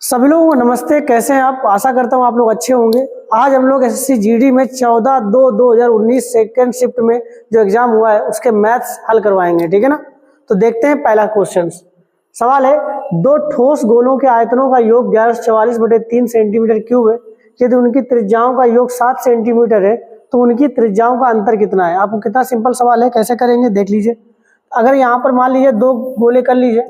सभी लोगों को नमस्ते। कैसे हैं आप? आशा करता हूँ आप लोग अच्छे होंगे। आज हम लोग एसएससी जीडी में 14/2/2019 सेकेंड शिफ्ट में जो एग्जाम हुआ है उसके मैथ्स हल करवाएंगे, ठीक है ना। तो देखते हैं पहला क्वेश्चन। सवाल है, दो ठोस गोलों के आयतनों का योग 1144/3 सेंटीमीटर क्यूब है। यदि उनकी त्रिज्याओं का योग 7 सेंटीमीटर है तो उनकी त्रिज्याओं का अंतर कितना है। आपको कितना सिंपल सवाल है, कैसे करेंगे देख लीजिए। अगर यहाँ पर मान लीजिए दो गोले कर लीजिए,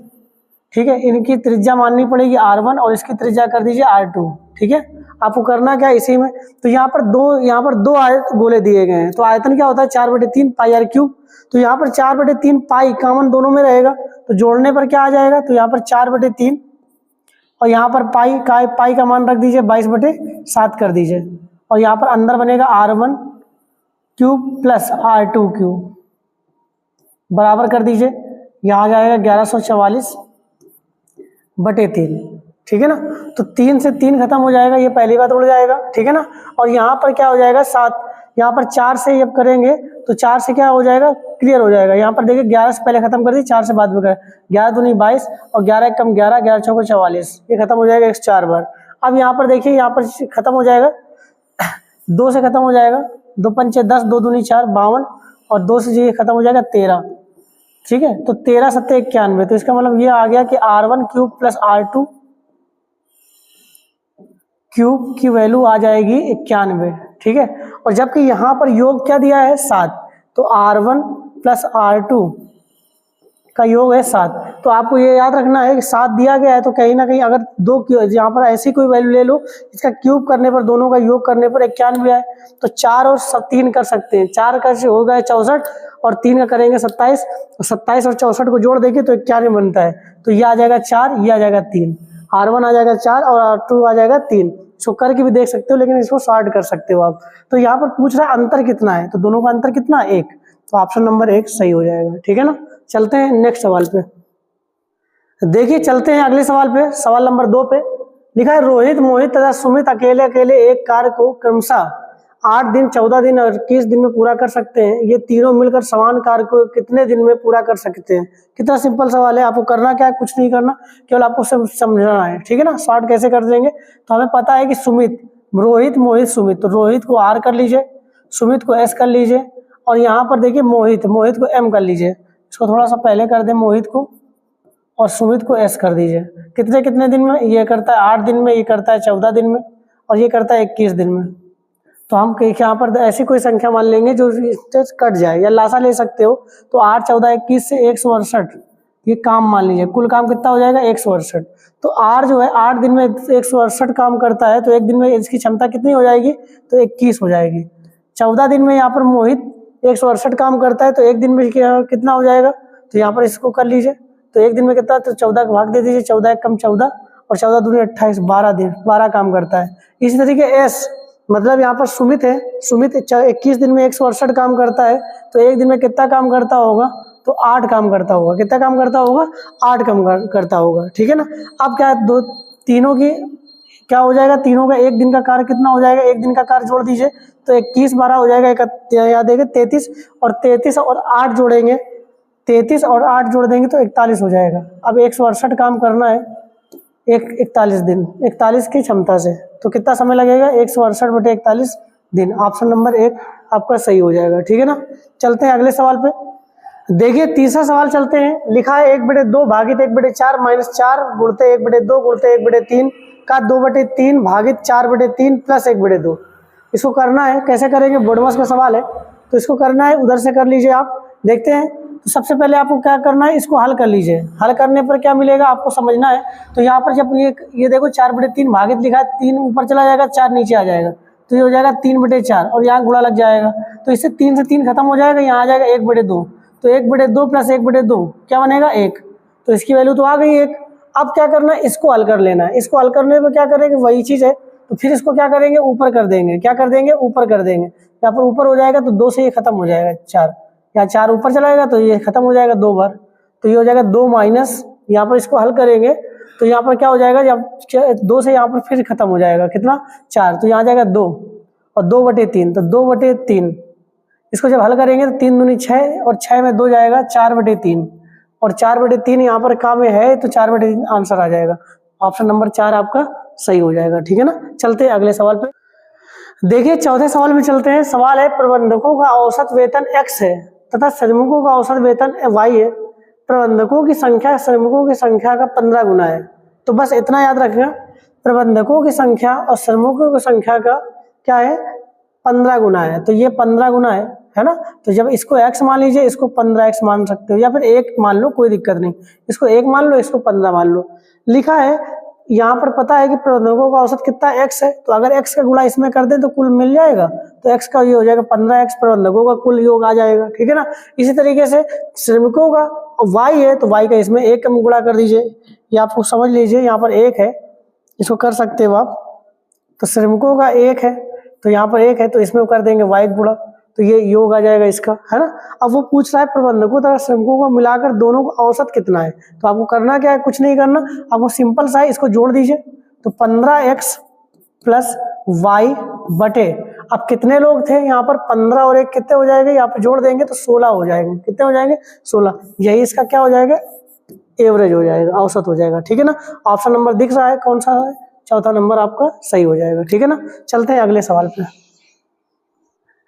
ठीक है। इनकी त्रिज्या माननी पड़ेगी r1 और इसकी त्रिज्या कर दीजिए r2, ठीक है। आपको करना क्या है इसी में, तो यहाँ पर दो आयत गोले दिए गए हैं। तो आयतन क्या होता है 4/3 पाई r क्यूब। तो यहाँ पर 4/3 पाई कॉमन दोनों में रहेगा, तो जोड़ने पर क्या आ जाएगा, तो यहाँ पर 4/3 और यहाँ पर पाई का मान रख दीजिए 22/7 कर दीजिए। और यहाँ पर अंदर बनेगा r1 cube plus r2 cube बराबर कर दीजिए। यहाँ आ जाएगा 1144/3, ठीक है ना। तो 3 से 3 खत्म हो जाएगा, ये पहली बात उड़ जाएगा, ठीक है ना। और यहाँ पर क्या हो जाएगा 7, यहाँ पर 4 से जब करेंगे तो 4 से क्या हो जाएगा, क्लियर हो जाएगा। यहाँ पर देखिए 11 से पहले खत्म कर दी, 4 से बाद में कर, 11 दूनी 22 और 11 कम 11, 11 चौको 44, ये खत्म हो जाएगा 104 बार। अब यहाँ पर देखिए, यहाँ पर खत्म हो जाएगा 2 से खत्म हो जाएगा, 2 पंचे 10, 2 दूनी 4 52 और 2 से ये खत्म हो जाएगा 13, ठीक है। तो 13 7 91, तो इसका मतलब ये आ गया कि r1 cube plus r2 cube की वैल्यू आ जाएगी 91, ठीक है। और जबकि यहाँ पर योग क्या दिया है 7, तो r1 प्लस r2 का योग है 7। तो आपको ये याद रखना है कि 7 दिया गया है, तो कहीं ना कहीं अगर दो यहाँ पर ऐसी कोई वैल्यू ले लो, इसका क्यूब करने पर, दोनों का योग करने पर 91 है, तो 4 और 3 कर सकते हैं। 4 का हो गया 64 और 3 का करेंगे 27, और 27 और 64 को जोड़ देंगे तो 91 बनता है। तो ये आ जाएगा 4, ये आ जाएगा 3, r1 आ जाएगा 4 और r2 आ जाएगा 3। इसको करके भी देख सकते हो, लेकिन इसको शॉर्ट कर सकते हो आप। तो यहाँ पर पूछ रहा है अंतर कितना है, तो दोनों का अंतर कितना, 1। तो ऑप्शन नंबर 1 सही हो जाएगा, ठीक है ना। चलते हैं नेक्स्ट सवाल पे। देखिए चलते हैं अगले सवाल पे। सवाल नंबर 2 पे लिखा है, रोहित, मोहित तथा सुमित अकेले अकेले एक कार्य को क्रमशः 8 दिन, 14 दिन और 21 दिन में पूरा कर सकते हैं। ये तीनों मिलकर समान कार्य को कितने दिन में पूरा कर सकते हैं। कितना सिंपल सवाल है। आपको करना क्या है, कुछ नहीं करना, केवल आपको समझना है, ठीक है ना। शॉर्ट कैसे कर देंगे, तो हमें पता है कि सुमित, रोहित, मोहित, सुमित, तो रोहित को r कर लीजिए, सुमित को s कर लीजिए, और यहाँ पर देखिए मोहित को m कर लीजिए। इसको थोड़ा सा पहले कर दे मोहित को, और सुमित को s कर दीजिए। कितने कितने दिन में, ये करता है 8 दिन में, ये करता है 14 दिन में, और ये करता है 21 दिन में। तो हम यहाँ पर ऐसी कोई संख्या मान लेंगे जो कट जाए, या लासा ले सकते हो। तो 8, 14, 21 से 168, ये काम मान लीजिए। कुल काम कितना हो जाएगा 168। तो r जो है 8 दिन में 168 काम करता है, तो एक दिन में इसकी क्षमता कितनी हो जाएगी, तो 21 हो जाएगी। 14 दिन में यहाँ पर मोहित 168 काम करता है, तो एक दिन में कितना हो जाएगा, तो यहाँ पर इसको कर लीजिए। तो एक दिन में कितना, तो 14 का भाग दे दीजिए, 14 कम 14 और 14 दूनी 28, 12 दिन, 12 काम करता है। इसी तरीके s, मतलब यहाँ पर सुमित है, सुमित 21 दिन में 168 काम करता है, तो एक दिन में कितना काम करता होगा, तो 8 काम करता होगा। कितना काम करता होगा, 8 काम करता होगा, ठीक है ना। अब क्या दो तीनों की क्या हो जाएगा, तीनों का एक दिन का कार्य कितना हो जाएगा, एक दिन का कार्य जोड़ दीजिए, तो 21 12 हो जाएगा, याद है 33, और 33 और 8 जोड़ेंगे, 33 और 8 जोड़ देंगे तो 41 हो जाएगा। अब 168 काम करना है 41 दिन, 41 की क्षमता से, तो कितना समय लगेगा, 168/41 दिन। ऑप्शन नंबर 1 आपका सही हो जाएगा, ठीक है ना। चलते हैं अगले सवाल पे। देखिए तीसरा सवाल चलते हैं। लिखा है 1/2 भागित 1/4 माइनस 4 गुणते 1/2 गुणते 1/3 का 2/3 भागित 4/3 प्लस 1/2। इसको करना है, कैसे करेंगे, बोर्डमास का सवाल है, तो इसको करना है उधर से कर लीजिए आप। देखते हैं, तो सबसे पहले आपको क्या करना है, इसको हल कर लीजिए। हल करने पर क्या मिलेगा आपको समझना है। तो यहाँ पर जब ये देखो 4/3 भागित लिखा है, 3 ऊपर चला जाएगा, 4 नीचे आ जाएगा, तो ये हो जाएगा 3/4 और यहाँ गुणा लग जाएगा, तो इससे 3 से 3 खत्म हो जाएगा, यहाँ आ जाएगा 1/2। तो 1/2 प्लस 1/2 क्या बनेगा, 1। तो इसकी वैल्यू तो आ गई 1। अब क्या करना है, इसको हल कर लेना है। इसको हल करने में क्या करेंगे, वही चीज़ है, तो फिर इसको क्या करेंगे, ऊपर कर देंगे। क्या कर देंगे, ऊपर कर देंगे। यहाँ पर ऊपर हो जाएगा तो 2 से ये खत्म हो जाएगा 4, यहाँ 4 ऊपर चला जाएगा तो ये खत्म हो जाएगा 2 बार, तो ये हो जाएगा 2 माइनस, यहाँ पर इसको हल करेंगे तो यहाँ पर क्या हो जाएगा, जब 2 से यहाँ पर फिर खत्म हो जाएगा कितना, 4, तो यहाँ जाएगा 2 और 2/3, तो 2/3 इसको जब हल करेंगे तो 3 दूनी 6 और 6 में 2 जाएगा 4/3 और 4/3 यहाँ पर काम में है तो 4/3 आंसर आ जाएगा। ऑप्शन नंबर 4 आपका सही हो जाएगा। ठीक है ना, चलते हैं अगले सवाल पे। देखिए चौथे सवाल में चलते हैं। सवाल है प्रबंधकों का औसत वेतन x है तथा श्रमिकों का औसत वेतन y है। प्रबंधकों की संख्या श्रमिकों की संख्या का 15 गुना है। तो बस इतना याद रखना, प्रबंधकों की संख्या और श्रमिकों की संख्या का क्या है, 15 गुना है। तो ये 15 गुना है ना। तो जब इसको x मान लीजिए, इसको 15x मान सकते हो, या फिर 1 मान लो, कोई दिक्कत नहीं। इसको 1 मान लो, इसको 15 मान लो। लिखा है यहाँ पर, पता है कि प्रबंधकों का औसत कितना x है, तो अगर x का गुणा इसमें कर दें तो कुल मिल जाएगा। तो x का ये हो जाएगा 15x, प्रबंधकों का कुल योग आ जाएगा। ठीक है ना। इसी तरीके से श्रमिकों का y है, तो y का इसमें 1 कम गुणा कर दीजिए। ये आपको समझ लीजिए, यहाँ पर 1 है, इसको कर सकते हो आप। तो श्रमिकों का 1 है, तो यहाँ पर 1 है, तो इसमें कर देंगे y गुणा, तो ये योग आ जाएगा इसका, है ना। अब वो पूछ रहा है प्रबंधकों तथा श्रमिकों को मिलाकर दोनों का औसत कितना है। तो आपको करना क्या है, कुछ नहीं करना, आपको सिंपल सा है, इसको जोड़ दीजिए। तो 15x प्लस y बटे, अब कितने लोग थे यहाँ पर, 15 और 1 कितने हो जाएंगे, यहाँ पर जोड़ देंगे तो 16 हो जाएंगे। कितने हो जाएंगे, 16। यही इसका क्या हो जाएगा, एवरेज हो जाएगा, औसत हो जाएगा। ठीक है ना। ऑप्शन नंबर दिख रहा है कौन सा है, चौथा नंबर आपका सही हो जाएगा। ठीक है ना, चलते हैं अगले सवाल पे।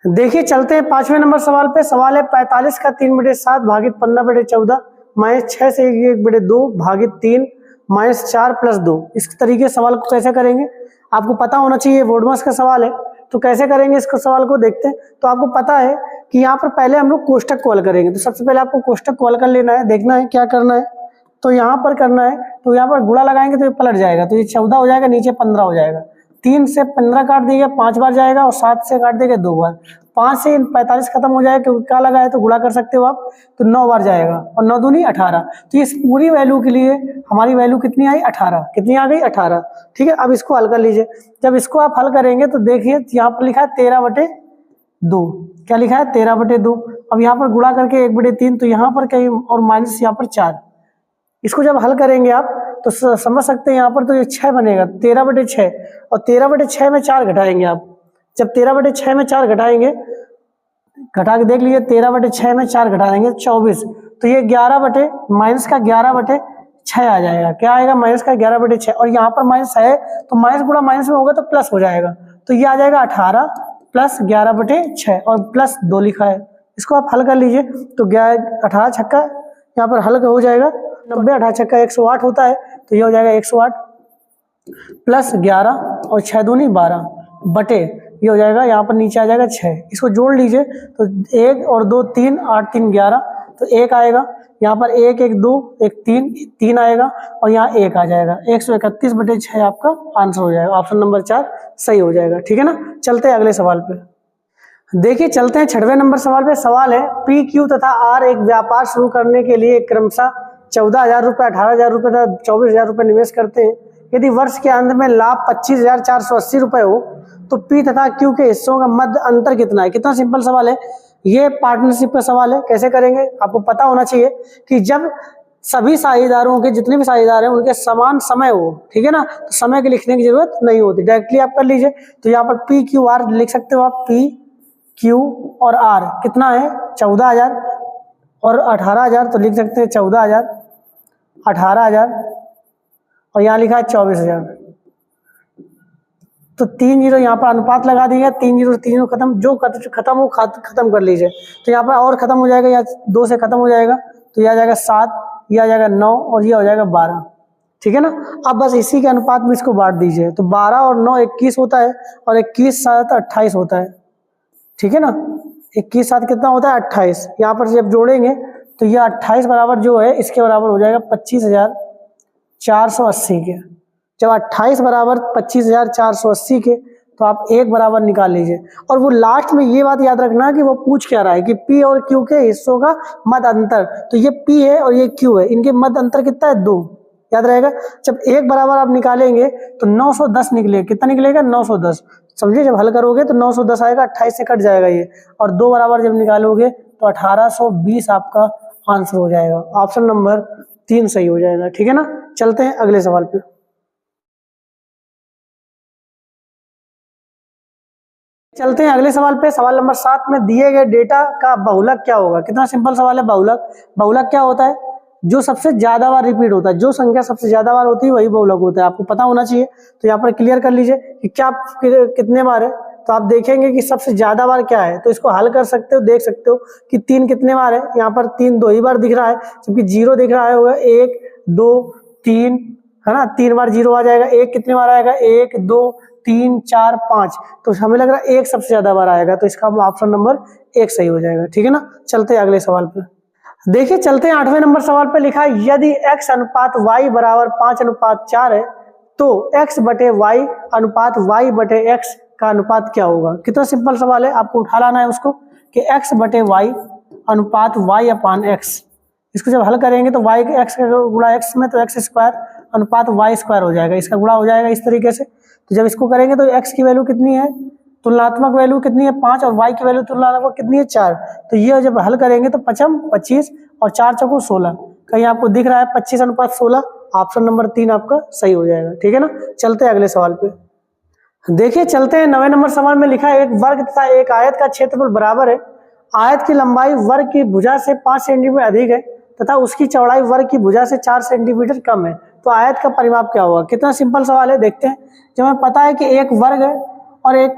देखिए चलते हैं 5वें नंबर सवाल पे। सवाल है 45 का 3/7 भागित 15/14 माइनस 6 से 1/2 भागित 3 माइनस 4 प्लस 2। इस तरीके सवाल को कैसे करेंगे, आपको पता होना चाहिए, बोर्डमास का सवाल है। तो कैसे करेंगे इसको, सवाल को देखते हैं। तो आपको पता है कि यहाँ पर पहले हम लोग कोष्टक कॉल करेंगे। तो सबसे पहले आपको कोष्टक कॉल कर लेना है, देखना है क्या करना है। तो यहाँ पर करना है, तो यहाँ पर गुणा लगाएंगे तो ये पलट जाएगा, तो ये 14 हो जाएगा, नीचे 15 हो जाएगा। 3 से 15 काट देगा 5 बार जाएगा, और 7 से काट देगा 2 बार। 5 से 45 खत्म हो जाएगा, क्योंकि क्या लगा है तो गुणा कर सकते हो आप, तो 9 बार जाएगा, और 9 दूनी 18। तो इस पूरी वैल्यू के लिए हमारी वैल्यू कितनी आई, 18। कितनी आ गई, 18। ठीक है, अब इसको हल कर लीजिए। जब इसको आप हल करेंगे तो देखिए यहाँ पर लिखा है 13/2। क्या लिखा है, 13/2। अब यहाँ पर गुणा करके 1/3, तो यहाँ पर कहीं और माइनस यहाँ पर 4। इसको जब हल करेंगे आप तो समझ सकते हैं, यहाँ पर तो ये 6 बनेगा, 13/6। और 13/6 में 4 घटाएंगे आप। जब 13/6 में 4 घटाएंगे, घटा के देख लीजिए, 13/6 में 4 घटा देंगे 24। तो ये 11 माइनस का 11/6 आ जाएगा। क्या आएगा, माइनस का 11/6। और यहाँ पर माइनस है, तो माइनस गुणा माइनस में होगा तो प्लस हो जाएगा। तो ये आ जाएगा 18 प्लस 11/6, और प्लस 2 लिखा है। इसको आप हल कर लीजिए, तो 18 छक्का यहाँ पर हल हो जाएगा, 90, 18 छक्का 108 होता है, तो ये हो जाएगा 108 प्लस 11 और 6 दूनी 12 बटे, ये हो जाएगा यहाँ पर नीचे आ जाएगा 6। इसको जोड़ लीजिए, तो 1 और 2 3, 8 3 11, तो 1 आएगा। यहाँ पर 1 1 2 1 3 आएगा, और यहाँ 1 आ जाएगा। 131/6 आपका आंसर हो जाएगा। ऑप्शन नंबर 4 सही हो जाएगा। ठीक है ना, चलते हैं अगले सवाल पे। देखिए चलते हैं 6वें नंबर सवाल पे। सवाल है पी क्यू तथा आर एक व्यापार शुरू करने के लिए क्रमशः 14,000 रुपये, 18,000 रुपये तथा 24,000 रुपये निवेश करते हैं। यदि वर्ष के अंत में लाभ 25,480 रुपये हो तो पी तथा क्यू के हिस्सों का मध्य अंतर कितना है। कितना सिंपल सवाल है, ये पार्टनरशिप का सवाल है। कैसे करेंगे, आपको पता होना चाहिए कि जब सभी साझेदारों के, जितने भी साझेदार हैं, उनके समान समय हो, ठीक है ना, तो समय के लिखने की जरूरत नहीं होती, डायरेक्टली आप कर लीजिए। तो यहाँ पर पी क्यू आर लिख सकते हो आप, पी क्यू और आर कितना है 14,000 और 18,000, तो लिख सकते हैं 14,000 18,000 और यहाँ लिखा है 24,000। तो 3 जीरो यहाँ पर अनुपात लगा दिया, 3 जीरो खत्म, जो खत्म हो खत्म कर लीजिए। तो यहाँ पर और खत्म हो जाएगा, या 2 से खत्म हो जाएगा, तो यह आ जाएगा 7, यह आ जाएगा 9 और यह हो जाएगा 12। ठीक है ना। अब बस इसी के अनुपात में इसको बांट दीजिए। तो 12 और 9 21 होता है, और 21 7 28 होता है। ठीक है ना, 21 7 कितना होता है 28। यहाँ पर जब जोड़ेंगे तो यह 28 बराबर जो है इसके बराबर हो जाएगा 25,480 के। जब 28 बराबर 25,480 के, तो आप 1 बराबर निकाल लीजिए। और वो लास्ट में ये बात याद रखना कि वो पूछ क्या रहा है कि पी और क्यू के हिस्सों का मध्य अंतर। तो ये पी है और ये क्यू है, इनके मध्य अंतर कितना है 2, याद रहेगा। जब 1 बराबर आप निकालेंगे तो 910 निकलेगा। कितना निकलेगा 910, समझिए। जब हल करोगे तो 910 आएगा, 28 से कट जाएगा ये, और 2 बराबर जब निकालोगे तो 1820 आपका आंसर हो जाएगा। ऑप्शन नंबर 3 सही हो जाएगा। ठीक है ना, चलते हैं अगले सवाल पे। चलते हैं अगले सवाल पे। सवाल नंबर 7 में दिए गए डेटा का बहुलक क्या होगा। कितना सिंपल सवाल है। बहुलक क्या होता है, जो सबसे ज्यादा बार रिपीट होता है, जो संख्या सबसे ज्यादा बार होती है वही बहुलक होता है, आपको पता होना चाहिए। तो यहाँ पर क्लियर कर लीजिए कि क्या कितने बार है। तो आप देखेंगे कि सबसे ज्यादा बार क्या है, तो इसको हल कर सकते हो, देख सकते हो कि 3 कितने बार है। यहाँ पर 3 2 ही बार दिख रहा है, जबकि 0 दिख रहा है, होगा 1 2 3, है ना। 3 बार 0 आ जाएगा। 1 कितने बार आएगा, 1 2 3 4 5, तो हमें लग रहा है 1 सबसे ज्यादा बार आएगा, तो इसका ऑप्शन नंबर 1 सही हो जाएगा। ठीक है ना। चलते हैं अगले सवाल पे। देखिए चलते हैं 8वें नंबर सवाल पे। लिखा है यदि x अनुपात y बराबर 5:4 है तो x बटे y अनुपात y बटे x का अनुपात क्या होगा। कितना सिंपल सवाल है, आपको उठा लाना है उसको कि x बटे y अनुपात y अपान x। इसको जब हल करेंगे तो y x का गुणा x में तो x स्क्वायर अनुपात y स्क्वायर हो जाएगा, इसका गुणा हो जाएगा इस तरीके से। तो जब इसको करेंगे तो x की वैल्यू कितनी है, तुलनात्मक वैल्यू कितनी है 5, और y की वैल्यू तुलनात्मक कितनी है 4। तो ये जब हल करेंगे तो 5 25 और 4 चौको 16, कहीं आपको दिख रहा है 25:16, ऑप्शन नंबर 3 आपका सही हो जाएगा। ठीक है ना। चलते हैं अगले सवाल पे। देखिए चलते हैं 9वें नंबर सवाल में। लिखा है एक वर्ग तथा एक आयत का क्षेत्रफल बराबर है। आयत की लंबाई वर्ग की भुजा से 5 सेंटीमीटर अधिक है तथा उसकी चौड़ाई वर्ग की भुजा से 4 सेंटीमीटर कम है, तो आयत का परिमाप क्या होगा। कितना सिंपल सवाल है, देखते हैं। जब हमें पता है कि एक वर्ग है और एक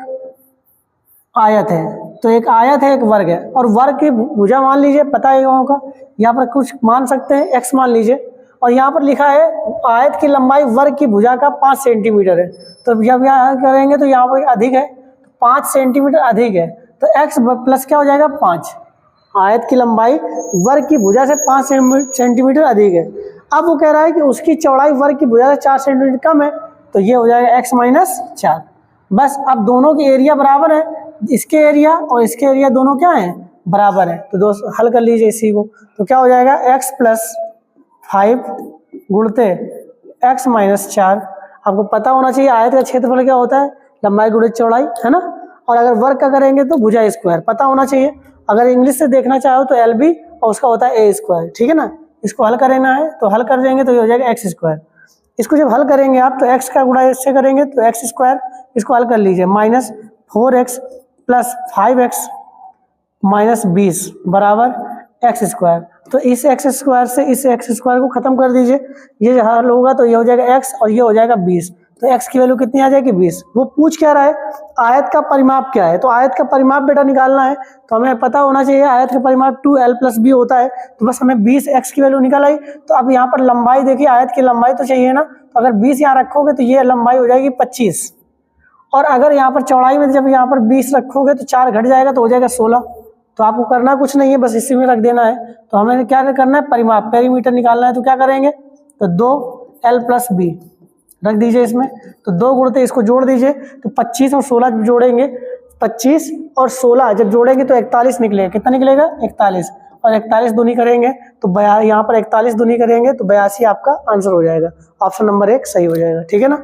आयत है, तो एक आयत है एक वर्ग है, और वर्ग की भुजा मान लीजिए, पता है होगा, यहाँ पर कुछ मान सकते हैं x मान लीजिए, और यहाँ पर लिखा है आयत की लंबाई वर्ग की भुजा का 5 सेंटीमीटर है। तो जब यहाँ करेंगे तो यहाँ पर अधिक है, 5 सेंटीमीटर अधिक है, तो x प्लस क्या हो जाएगा 5। आयत की लंबाई वर्ग की भुजा से 5 सेंटीमीटर अधिक है। अब वो कह रहा है कि उसकी चौड़ाई वर्ग की भुजा से 4 सेंटीमीटर कम है, तो ये हो जाएगा x माइनस 4। बस अब दोनों की एरिया बराबर है, इसके एरिया और इसके एरिया दोनों क्या है, बराबर है। तो दोस्त हल कर लीजिए इसी को, तो क्या हो जाएगा x प्लस 5 गुणते x माइनस 4। आपको पता होना चाहिए आयत का क्षेत्रफल क्या होता है, लंबाई गुणित चौड़ाई, है ना। और अगर वर्ग का करेंगे तो भुजा स्क्वायर, पता होना चाहिए। अगर इंग्लिश से देखना चाहो तो LB और उसका होता है A स्क्वायर। ठीक है ना। इसको हल करना है तो हल कर देंगे तो ये हो जाएगा x स्क्वायर। इसको जब हल करेंगे आप तो x का गुणा इससे करेंगे तो x स्क्वायर, इसको हल कर लीजिए, minus 4x plus 5x minus 20 बराबर x स्क्वायर। तो इस x स्क्वायर से इस x स्क्वायर को खत्म कर दीजिए, ये हल होगा तो ये हो जाएगा x और ये हो जाएगा 20। तो x की वैल्यू कितनी आ जाएगी 20। वो पूछ क्या रहा है, आयत का परिमाप क्या है, तो आयत का परिमाप बेटा निकालना है तो हमें पता होना चाहिए आयत का परिमाप 2l प्लस b होता है। तो बस हमें 20 x की वैल्यू निकल आई। तो अब यहाँ पर लंबाई देखिए, आयत की लंबाई तो चाहिए ना, तो अगर 20 यहाँ रखोगे तो ये लंबाई हो जाएगी 25, और अगर यहाँ पर चौड़ाई में जब यहाँ पर 20 रखोगे तो 4 घट जाएगा तो हो जाएगा 16। तो आपको करना कुछ नहीं है, बस इसी में रख देना है। तो हमें क्या करना है, परिमाप पेरीमीटर निकालना है। तो क्या करेंगे, तो 2l प्लस b रख दीजिए इसमें, तो 2 गुणते इसको जोड़ दीजिए, तो 25 और 16 जोड़ेंगे, 25 और 16 जब जोड़ेंगे तो 41 निकलेगा। कितना निकलेगा 41, और 41 दूनी करेंगे तो यहाँ पर 41 दूनी करेंगे तो 82 आपका आंसर हो जाएगा। ऑप्शन नंबर 1 सही हो जाएगा। ठीक है ना।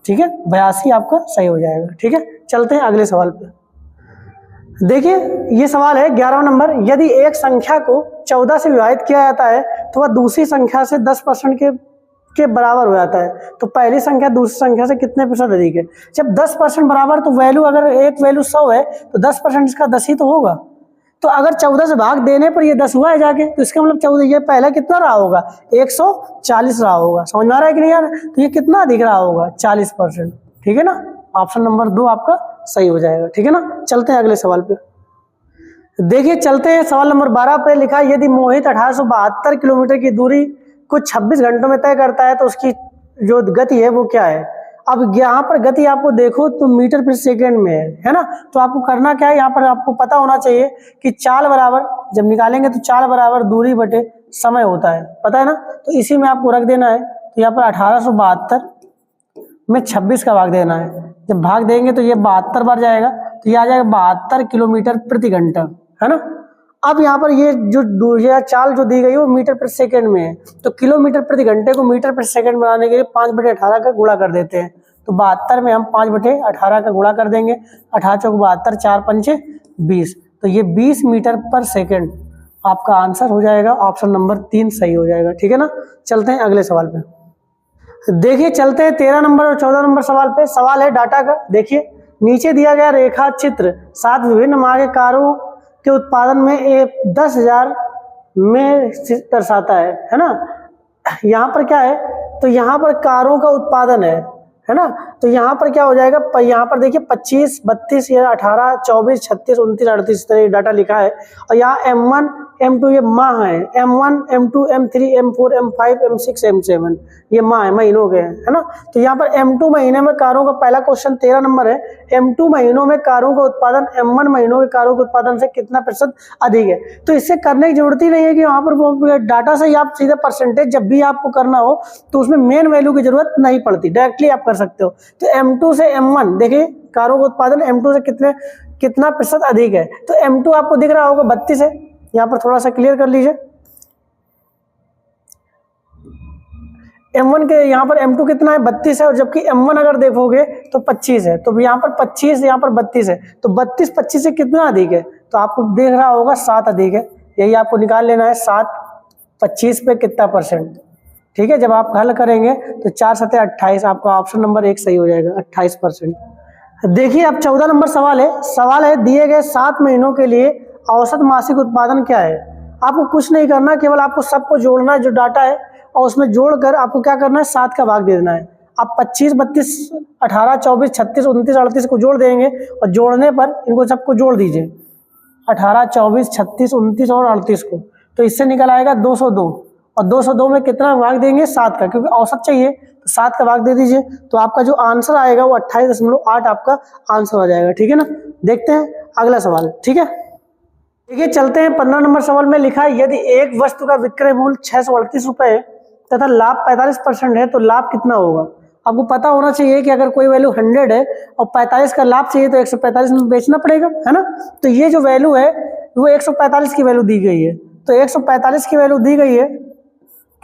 ठीक है, 82 आपका सही हो जाएगा। ठीक है। चलते हैं अगले सवाल पे। देखिए ये सवाल है 11वां नंबर। यदि एक संख्या को 14 से विभाजित किया जाता है तो वह दूसरी संख्या से 10% के बराबर हो जाता है, तो पहली संख्या दूसरी संख्या से कितने प्रतिशत अधिक है। जब 10% बराबर, तो वैल्यू अगर एक वैल्यू 100 है तो 10% इसका 10 ही तो होगा। तो अगर 14 से भाग देने पर ये 10 हुआ है जाके, तो इसका मतलब 14, ये पहला कितना रहा होगा 140 रहा होगा। समझ में आ रहा है कि नहीं यार। तो ये कितना अधिक रहा होगा 40%। ठीक है ना। ऑप्शन नंबर 2 आपका सही हो जाएगा। ठीक है ना। चलते हैं अगले सवाल पे। देखिए चलते हैं सवाल नंबर 12 पे। लिखा है यदि मोहित 1872 किलोमीटर की दूरी कुछ 26 घंटों में तय करता है तो उसकी जो गति है वो क्या है। अब यहाँ पर गति आपको देखो तो मीटर प्रति सेकंड में है ना। तो आपको करना क्या है, यहाँ पर आपको पता होना चाहिए कि चाल बराबर, जब निकालेंगे तो चाल बराबर दूरी बटे समय होता है, पता है ना। तो इसी में आपको रख देना है। तो यहाँ पर 1872 में 26 का भाग देना है। जब भाग देंगे तो ये 72 बार जाएगा, तो ये आ जाएगा 72 किलोमीटर प्रति घंटा, है ना। अब यहाँ पर ये जो चाल जो दी गई है वो मीटर प्रति सेकंड में है, तो किलोमीटर प्रति घंटे को मीटर प्रति सेकंड बनाने के लिए 5/18 का गुणा कर देते हैं। तो 72 में हम 5/18 का गुणा कर देंगे, 18 चौक 72, 4 पंचे 20, तो ये 20 मीटर पर सेकंड आपका आंसर हो जाएगा। ऑप्शन नंबर 3 सही हो जाएगा। ठीक है ना। चलते हैं अगले सवाल पे। देखिए चलते हैं 13 नंबर और 14 नंबर सवाल पे। सवाल है डाटा का। देखिए नीचे दिया गया रेखा चित्र 7 विभिन्न माह के कारों के उत्पादन में 10,000 में दर्शाता है ना। यहाँ पर क्या है, तो यहाँ पर कारों का उत्पादन है ना। तो यहाँ पर क्या हो जाएगा, यहाँ पर देखिए 25, 32 या 18, 24, 36, 29, 38 तरह डाटा लिखा है। और यहाँ M1 M2 ये माह है, M1 M2 M3 M4 M5 M6 M7 ये माह है, महीनों के है ना। तो यहाँ पर M2 महीने में कारों का पहला क्वेश्चन 13 नंबर है, M2 महीनों में कारों का उत्पादन M1 महीनों के कारों के उत्पादन से कितना प्रतिशत अधिक है। तो इससे करने की जरूरत ही नहीं है कि वहाँ पर वो डाटा से ही आप सीधे परसेंटेज जब भी आपको करना हो तो उसमें मेन वैल्यू की जरूरत नहीं पड़ती, डायरेक्टली आप कर सकते हो। तो M2 से M1 देखिए कारों का उत्पादन M2 से कितना प्रतिशत अधिक है। तो M2 आपको दिख रहा होगा 32 है, यहाँ पर थोड़ा सा क्लियर कर लीजिए। M1 के यहाँ पर M2 कितना है 32 है, और जबकि M1 अगर देखोगे तो 25 है। तो यहाँ पर 25 यहाँ पर 32 है, तो 32 25 से कितना अधिक है, तो आपको देख रहा होगा 7 अधिक है। यही आपको निकाल लेना है, 7 25 पे कितना परसेंट। ठीक है, जब आप हल करेंगे तो 4 7 28, आपका ऑप्शन नंबर 1 सही हो जाएगा, 28%। देखिए अब 14 नंबर सवाल है दिए गए 7 महीनों के लिए औसत मासिक उत्पादन क्या है। आपको कुछ नहीं करना, केवल आपको सबको जोड़ना है जो डाटा है, और उसमें जोड़कर आपको क्या करना है, 7 का भाग दे देना है। आप 25, 32, 18, 24, 36, 29, 38 को जोड़ देंगे, और जोड़ने पर इनको सबको जोड़ दीजिए 18, 24, 36, 29 और 38 को, तो इससे निकल आएगा 202। और 202 में कितना भाग देंगे, 7 का, क्योंकि औसत चाहिए तो 7 का भाग दे दीजिए। तो आपका जो आंसर आएगा वो 28.8 आपका आंसर आ जाएगा। ठीक है ना। देखते हैं अगला सवाल। ठीक है, देखिए चलते हैं 15 नंबर सवाल में लिखा है यदि एक वस्तु का विक्रय मूल्य 638 रुपए तथा लाभ 45% है तो लाभ कितना होगा। आपको पता होना चाहिए कि अगर कोई वैल्यू 100 है और 45 का लाभ चाहिए तो 145 में बेचना पड़ेगा, है ना। तो ये जो वैल्यू है वो 145 की वैल्यू दी गई है। तो 145 की वैल्यू दी गई है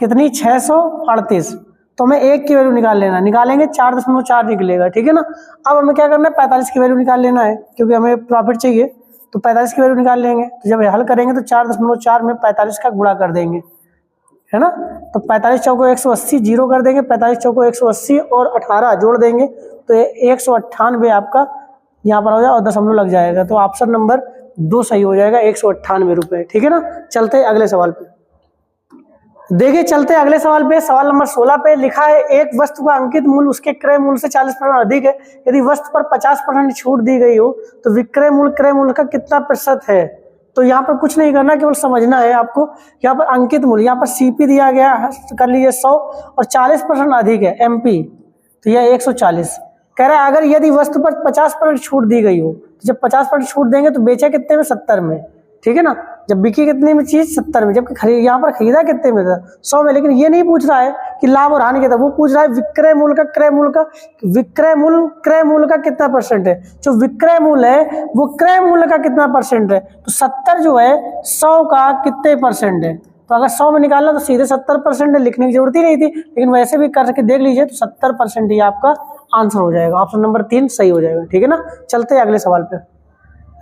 कितनी, 638। तो हमें 1 की वैल्यू निकालेंगे 4.4 निकलेगा। ठीक है ना। अब हमें क्या करना है, 45 की वैल्यू निकाल लेना है, क्योंकि हमें प्रॉफिट चाहिए। तो 45 की वैल्यू निकाल लेंगे, तो जब हल करेंगे तो 4.4 में 45 का गुणा कर देंगे, है ना। तो 45 चौको 180 जीरो कर देंगे, 45 चौको 180 और 18 जोड़ देंगे तो 198 आपका यहाँ पर हो जाएगा, और दशमलव लग जाएगा। तो ऑप्शन नंबर 2 सही हो जाएगा, 198 रुपये। ठीक है ना। चलते हैं अगले सवाल पे। देखिए चलते हैं अगले सवाल पे। सवाल नंबर 16 पे लिखा है एक वस्तु का अंकित मूल्य उसके क्रय मूल्य से 40% अधिक है। यदि वस्तु पर 50% छूट दी गई हो तो विक्रय मूल्य क्रय मूल्य का कितना प्रतिशत है। तो यहाँ पर कुछ नहीं करना, केवल समझना है आपको। यहाँ पर अंकित मूल्य, यहाँ पर CP दिया गया है, कर लीजिए 100, और 40% अधिक है MP, तो यह 140। कह रहा है अगर यदि वस्तु पर 50% छूट दी गई हो, तो जब 50% छूट देंगे तो बेचा कितने में, 70 में। ठीक है ना। जब बिकी कितने में चीज, 70 में, जबकि यहाँ पर खरीदा कितने में था, 100 में। लेकिन ये नहीं पूछ रहा है कि लाभ और हानि कितना, वो पूछ रहा है विक्रय मूल्य का क्रय मूल्य का कितना परसेंट है। जो विक्रय मूल्य है वो क्रय मूल्य का कितना परसेंट है। तो 70 जो है 100 का कितने परसेंट है। तो अगर 100 में निकालना तो सीधे 70% है, लिखने की जरूरत ही नहीं थी, लेकिन वैसे भी करके देख लीजिए तो 70% ही आपका आंसर हो जाएगा। ऑप्शन नंबर 3 सही हो जाएगा। ठीक है ना। चलते हैं अगले सवाल पे।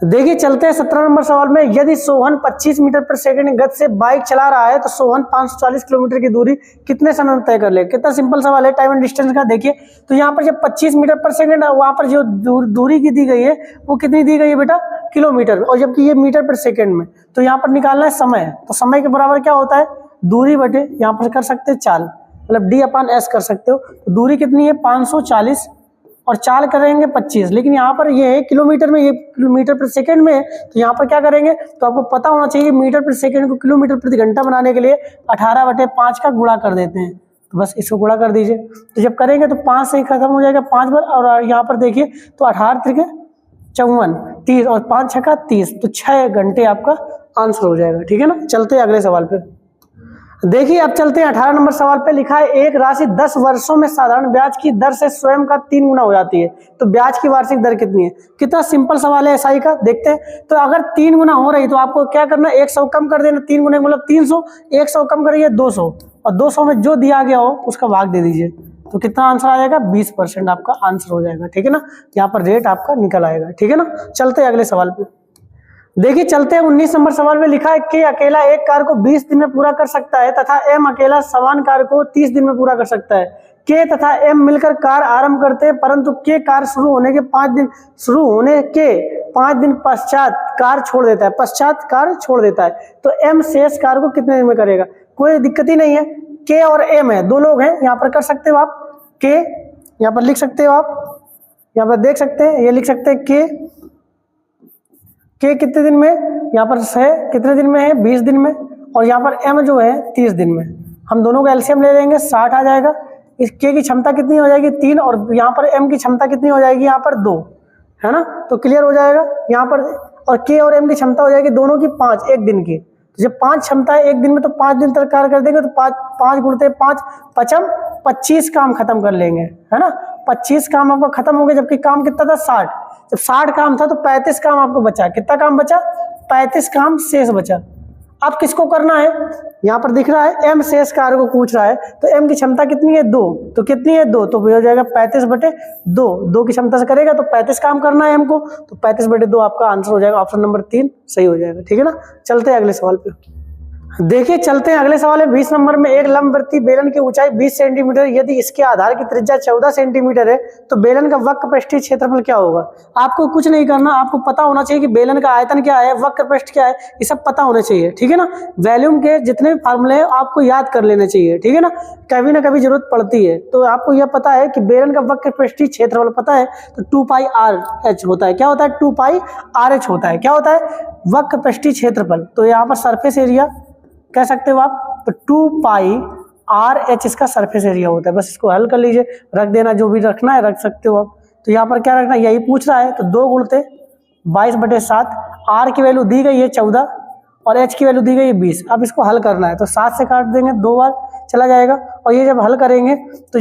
देखिए चलते हैं 17 नंबर सवाल में। यदि सोहन 25 मीटर पर सेकंड गति से बाइक चला रहा है तो सोहन 540 किलोमीटर की दूरी कितने समय में तय कर ले। कितना सिंपल सवाल है, टाइम एंड डिस्टेंस का। देखिए तो यहाँ पर जब 25 मीटर पर सेकंड है, वहां पर जो दूरी की दी गई है वो कितनी दी गई है बेटा, किलोमीटर, और जबकि ये मीटर पर सेकंड में। तो यहाँ पर निकालना है समय। तो समय के बराबर क्या होता है, दूरी बटे, यहाँ पर कर सकते हैं चाल, मतलब D/S कर सकते हो। तो दूरी कितनी है 540, और चाल करेंगे 25, लेकिन यहाँ पर ये है किलोमीटर में, ये किलोमीटर प्रति सेकंड में है। तो यहाँ पर क्या करेंगे, तो आपको पता होना चाहिए मीटर प्रति सेकंड को किलोमीटर प्रति घंटा बनाने के लिए 18/5 का गुणा कर देते हैं। तो बस इसको गुणा कर दीजिए। तो जब करेंगे तो 5 से ही खत्म हो जाएगा 5 बार, और यहाँ पर देखिए तो 18 × 54 30 और 5 × 30, तो 6 घंटे आपका आंसर हो जाएगा। ठीक है ना। चलते हैं अगले सवाल पे। देखिए अब चलते हैं 18 नंबर सवाल पे। लिखा है एक राशि 10 वर्षों में साधारण ब्याज की दर से स्वयं का 3 गुना हो जाती है, तो ब्याज की वार्षिक दर कितनी है। कितना सिंपल सवाल है SI का, देखते हैं। तो अगर 3 गुना हो रही तो आपको क्या करना है, 100 कम कर देना, 3 गुना मतलब 300, 100 कम करिए 200, और 200 में जो दिया गया हो उसका भाग दे दीजिए। तो कितना आंसर आ जाएगा, 20% आपका आंसर हो जाएगा। ठीक है ना। यहाँ पर रेट आपका निकल आएगा। ठीक है ना। चलते हैं अगले सवाल पे। देखिए चलते हैं 19 नंबर सवाल में। लिखा है कि अकेला एक कार्य को 20 दिन में पूरा कर सकता है तथा M अकेला समान कार्य को 30 दिन में पूरा कर सकता है। के तथा एम मिलकर कार्य आरंभ करते हैं, परंतु के कार्य शुरू होने के 5 दिन पश्चात कार्य छोड़ देता है। तो एम शेष कार्य को कितने दिन में करेगा? कोई दिक्कत ही नहीं है, के और एम है, दो लोग हैं, यहाँ पर कर सकते हो आप, के यहाँ पर लिख सकते हो आप, यहाँ पर देख सकते हैं, ये लिख सकते हैं के कितने दिन में, यहाँ पर है कितने दिन में है, 20 दिन में, और यहाँ पर एम जो है 30 दिन में। हम दोनों का एलसीएम ले लेंगे, 60 आ जाएगा। इस के की क्षमता कितनी हो जाएगी? 3, और यहाँ पर एम की क्षमता कितनी हो जाएगी? यहाँ पर 2, है ना। तो क्लियर हो जाएगा यहाँ पर। और के और एम की क्षमता हो जाएगी दोनों की 5 एक दिन की। तो जब 5 क्षमता है एक दिन में, तो 5 दिन तक कार्य कर देंगे, तो 5 गुणते 5 पचम 25 काम खत्म कर लेंगे, है ना। 25 काम आपका खत्म हो गया, जबकि काम कितना था? 60। जब 60 काम था तो 35 काम आपको बचा। कितना काम बचा? 35 काम शेष बचा। अब किसको करना है? यहाँ पर दिख रहा है एम शेष कार्य को पूछ रहा है। तो एम की क्षमता कितनी है? 2। तो कितनी है? 2। तो हो जाएगा 35/2। 2 की क्षमता से करेगा तो 35 काम करना है एम को, तो 35/2 आपका आंसर हो जाएगा। ऑप्शन नंबर 3 सही हो जाएगा। ठीक है ना। चलते हैं अगले सवाल पे। देखिए चलते हैं अगले सवाल है। 20 नंबर में एक लंबवर्ती बेलन की ऊंचाई 20 सेंटीमीटर, यदि इसके आधार की त्रिज्या 14 सेंटीमीटर है, तो बेलन का वक्र पृष्ठीय क्षेत्रफल क्या होगा? आपको कुछ नहीं करना, आपको पता होना चाहिए कि बेलन का आयतन क्या है, वक्र पृष्ठ क्या है, ये सब पता होना चाहिए। ठीक है ना। वॉल्यूम के जितने भी फार्मूले हैं आपको याद कर लेने चाहिए। ठीक है ना कभी जरूरत पड़ती है। तो आपको यह पता है कि बेलन का वक्र पृष्ठीय क्षेत्रफल पता है, तो 2πr(h) होता है। क्या होता है? 2πr(h) होता है। क्या होता है? वक्र पृष्ठीय क्षेत्रफल। तो यहाँ पर सरफेस एरिया कह सकते हो आप, तो 2πr(h) इसका सरफेस एरिया होता है। बस इसको हल कर लीजिए, रख देना, जो भी रखना है रख सकते हो आप। तो यहाँ पर क्या रखना है, यही पूछ रहा है, तो 2 गुणते 22/7। r की वैल्यू दी गई है 14 और h की वैल्यू दी गई है 20। अब इसको हल करना है, तो 7 से काट देंगे, 2 बार चला जाएगा। और ये जब हल करेंगे तो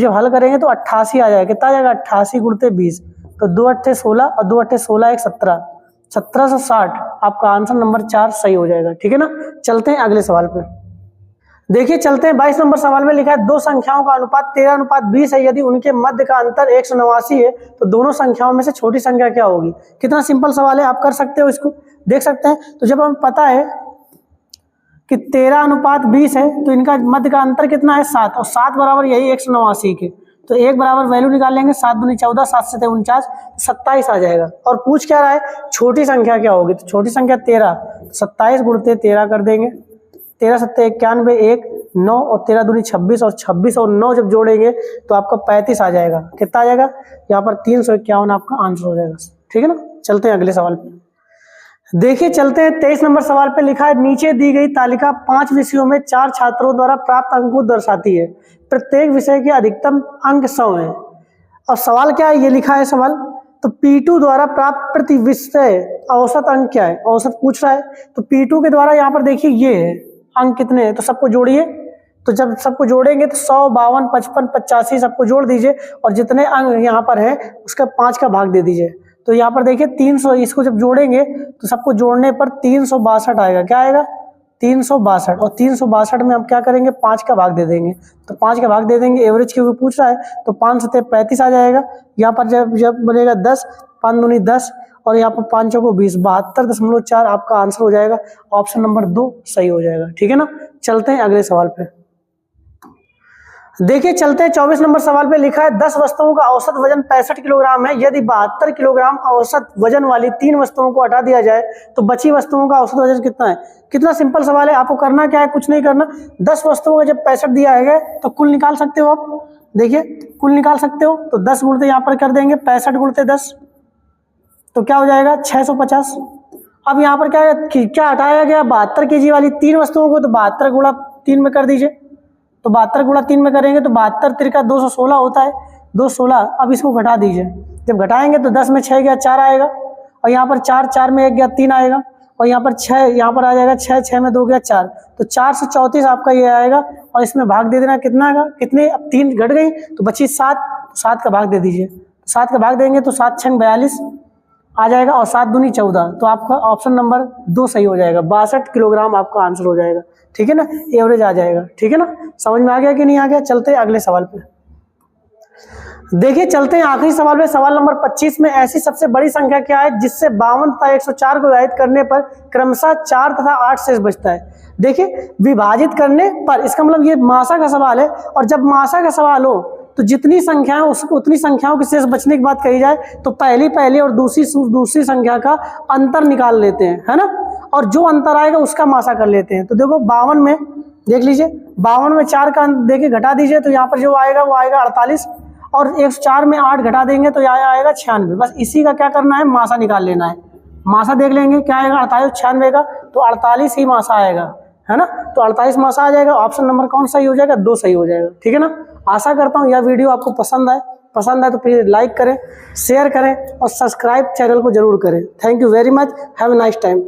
88 आ जाएगा। कितना आ जाएगा? 88 गुणते 20। तो 2 8 16 और 2 8 16 1 17, 1760 आपका आंसर नंबर 4 सही हो जाएगा। ठीक है ना। चलते हैं अगले सवाल पे। देखिए चलते हैं 22 नंबर सवाल में लिखा है दो संख्याओं का अनुपात 13:20 है, यदि उनके मध्य का अंतर 189 है, तो दोनों संख्याओं में से छोटी संख्या क्या होगी? कितना सिंपल सवाल है, आप कर सकते हो, इसको देख सकते हैं। तो जब हमें पता है कि 13:20 है, तो इनका मध्य का अंतर कितना है? 7, और 7 बराबर यही 189 के। तो 1 बराबर वैल्यू निकाल लेंगे, 7 दूनी 14, 7 से 49, 27 आ जाएगा। और पूछ क्या रहा है? छोटी संख्या क्या होगी? तो छोटी संख्या 13, 27 गुणते 13 कर देंगे। 13 7 91, 1 9 और 13 दूनी 26, और 26 और 9 जब जोड़ेंगे तो आपका 35 आ जाएगा। कितना आ जाएगा? यहाँ पर 351 आपका आंसर हो जाएगा। ठीक है ना। चलते हैं अगले सवाल पे। देखिए चलते हैं 23 नंबर सवाल पे लिखा है, नीचे दी गई तालिका 5 विषयों में 4 छात्रों द्वारा प्राप्त अंक को दर्शाती है। प्रत्येक विषय के अधिकतम अंक 100 है। और सवाल क्या है, ये लिखा है सवाल, तो P2 द्वारा प्राप्त प्रति विषय औसत अंक क्या है? औसत पूछ रहा है। तो P2 के द्वारा यहाँ पर देखिए ये है अंक कितने हैं, तो सबको जोड़िए। तो जब सबको जोड़ेंगे तो 100, 52, 55, 85 सबको जोड़ दीजिए, और जितने अंक यहाँ पर है उसका 5 का भाग दे दीजिए। तो यहाँ पर देखिए 300, इसको जब जोड़ेंगे तो सबको जोड़ने पर 362 आएगा। क्या आएगा? 362। और 362 में हम क्या करेंगे? 5 का भाग दे देंगे। तो 5 का भाग दे देंगे, एवरेज क्योंकि पूछ रहा है, तो 5 7 35 आ जाएगा। यहाँ पर जब बनेगा 10, 5 दूनी 10, और यहाँ पर 5 को 20, 72.4 आपका आंसर हो जाएगा। ऑप्शन नंबर 2 सही हो जाएगा। ठीक है ना। चलते हैं अगले सवाल पे। देखिए चलते हैं 24 नंबर सवाल पे लिखा है 10 वस्तुओं का औसत वजन 65 किलोग्राम है, यदि 72 किलोग्राम औसत वजन वाली 3 वस्तुओं को हटा दिया जाए तो बची वस्तुओं का औसत वजन कितना है? कितना सिंपल सवाल है। आपको करना क्या है? कुछ नहीं करना। 10 वस्तुओं का जब 65 दिया है तो कुल निकाल सकते हो आप। देखिए कुल निकाल सकते हो, तो 10 गुणते यहाँ पर कर देंगे, 65 गुणते 10, तो क्या हो जाएगा? 650। अब यहाँ पर क्या हटाया गया? 72 kg वाली 3 वस्तुओं को, तो 72 गुणा 3 में कर दीजिए। तो 72 गुणा 3 में करेंगे तो 72 त्रिका 216 होता है, 216। अब इसको घटा दीजिए। जब घटाएंगे तो 10 में 6 गया 4 आएगा, और यहाँ पर 4, 4 में 1 गया 3 आएगा, और यहाँ पर 6 यहाँ पर आ जाएगा 6, 6 में 2 गया 4, तो 434 आपका ये आएगा। और इसमें भाग दे देना, कितना आएगा? कितने? अब 3 घट गई तो बची 7, 7 का भाग दे दीजिए। 7 का भाग देंगे तो 7 6 42 आ जाएगा, और 7 दूनी 14, तो आपका ऑप्शन नंबर 2 सही हो जाएगा। 62 किलोग्राम आपका आंसर हो जाएगा। ठीक है ना। एवरेज आ जाएगा। ठीक है ना। समझ में आ गया कि नहीं आ गया? चलते हैं अगले सवाल पे। देखिए चलते हैं आखिरी सवाल पे। सवाल नंबर 25 में ऐसी सबसे बड़ी संख्या क्या है जिससे 52 तथा 104 को विभाजित करने पर क्रमशः 4 तथा 8 शेष बचता है? देखिए विभाजित करने पर, इसका मतलब ये मासा का सवाल है, और जब मासा का सवाल हो तो जितनी संख्याएं उतनी संख्याओं के शेष बचने की बात कही जाए तो पहली और दूसरी संख्या का अंतर निकाल लेते हैं, है ना, और जो अंतर आएगा उसका मासा कर लेते हैं। तो देखो 52 में देख लीजिए, 52 में 4 का देखिए घटा दीजिए तो यहाँ पर जो आएगा वो आएगा 48, और 104 में 8 घटा देंगे तो यहाँ आएगा 96। बस इसी का क्या करना है, मासा निकाल लेना है। मासा देख लेंगे क्या आएगा 48 96 का, तो 48 ही मासा आएगा, है ना। तो 48 मासा आ जाएगा। ऑप्शन नंबर कौन सही हो जाएगा, 2 सही हो जाएगा, ठीक है ना। आशा करता हूँ यह वीडियो आपको पसंद आए तो प्लीज़ लाइक करें, शेयर करें और सब्सक्राइब चैनल को जरूर करें। Thank you very much, have a nice time.